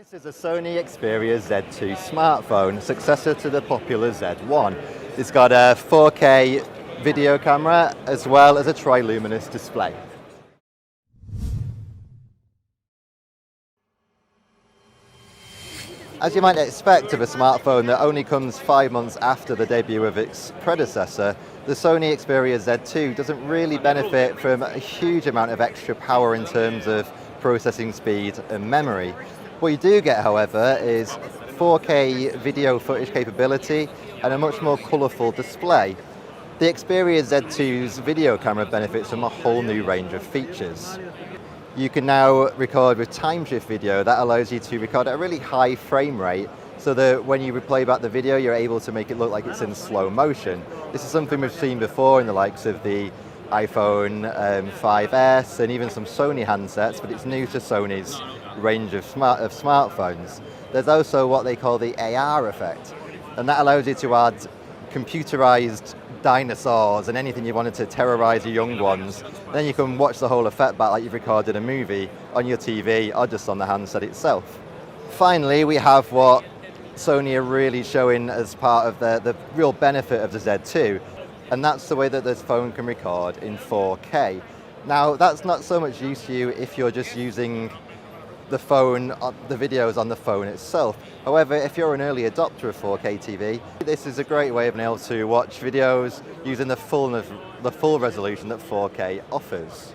This is a Sony Xperia Z2 smartphone, successor to the popular Z1. It's got a 4K video camera as well as a triluminous display. As you might expect of a smartphone that only comes 5 months after the debut of its predecessor, the Sony Xperia Z2 doesn't really benefit from a huge amount of extra power in terms of processing speed and memory. What you do get, however, is 4K video footage capability and a much more colourful display. The Xperia Z2's video camera benefits from a whole new range of features. You can now record with time shift video. That allows you to record at a really high frame rate so that when you replay back the video, you're able to make it look like it's in slow motion. This is something we've seen before in the likes of the iPhone 5S and even some Sony handsets, but it's new to Sony's range of smartphones. There's also what they call the AR effect, and that allows you to add computerized dinosaurs and anything you wanted to terrorize your young ones. Then you can watch the whole effect back like you've recorded a movie on your TV or just on the handset itself. Finally, we have what Sony are really showing as part of the real benefit of the Z2, and that's the way that this phone can record in 4K. Now, that's not so much use to you if you're just using the phone, the videos on the phone itself. However, if you're an early adopter of 4K TV, this is a great way of being able to watch videos using the full resolution that 4K offers.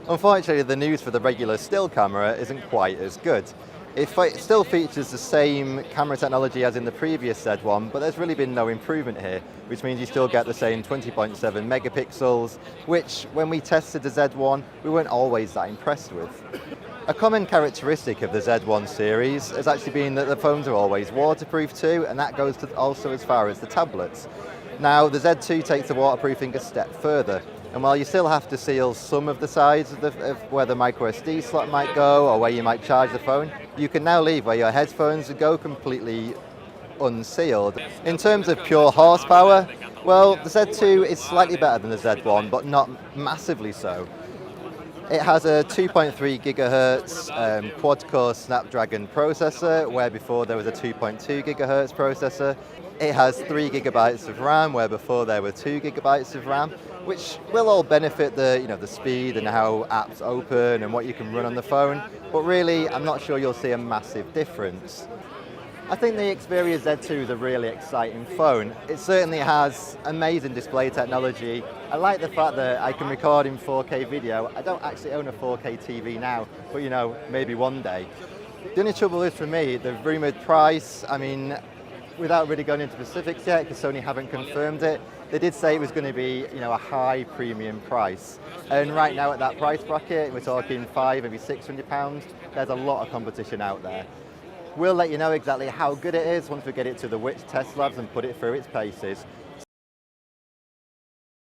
Unfortunately, the news for the regular still camera isn't quite as good. It still features the same camera technology as in the previous Z1, but there's really been no improvement here, which means you still get the same 20.7 megapixels, which when we tested the Z1, we weren't always that impressed with. A common characteristic of the Z1 series has actually been that the phones are always waterproof too, and that goes also as far as the tablets. Now, the Z2 takes the waterproofing a step further, and while you still have to seal some of the sides of where the micro SD slot might go or where you might charge the phone, you can now leave where your headphones go completely unsealed. In terms of pure horsepower, well, the Z2 is slightly better than the Z1, but not massively so. It has a 2.3 gigahertz quad-core Snapdragon processor, where before there was a 2.2 gigahertz processor. It has 3 gigabytes of RAM, where before there were 2 gigabytes of RAM, which will all benefit the speed and how apps open and what you can run on the phone. But really, I'm not sure you'll see a massive difference. I think the Xperia Z2 is a really exciting phone. It certainly has amazing display technology. I like the fact that I can record in 4K video. I don't actually own a 4K TV now, but maybe one day. The only trouble is for me, the rumored price, without really going into specifics yet, because Sony haven't confirmed it, they did say it was going to be a high premium price. And right now at that price bracket, we're talking £500, maybe £600, there's a lot of competition out there. We'll let you know exactly how good it is once we get it to the Witch test labs and put it through its paces.